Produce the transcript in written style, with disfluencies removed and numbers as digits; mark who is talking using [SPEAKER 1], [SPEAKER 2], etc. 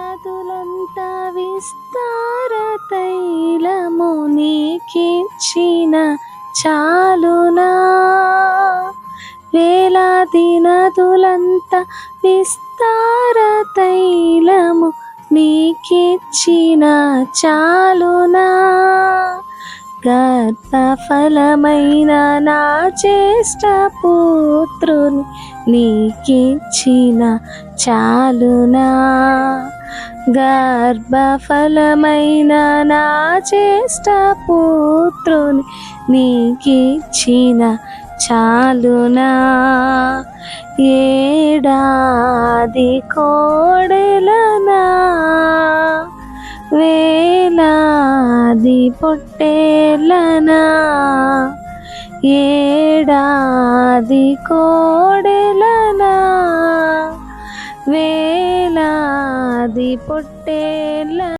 [SPEAKER 1] నదులంతా విస్తార తైలము నీకిచ్చిన చాలునా. వేలాది నదులంతా విస్తార తైలము నీకిచ్చిన చాలునా. గర్భఫలమైన నా జ్యేష్ఠ పుత్రుని నీకిచ్చిన చాలునా. గర్భఫలమైన నా జ్యేష్ఠ పుత్రుని నీకిచ్చిన చాలునా. ఏడాది కోడెలనా వేలాది పొట్టేలనా. ఏడాది కోడెలనా వేలాది పొట్టేల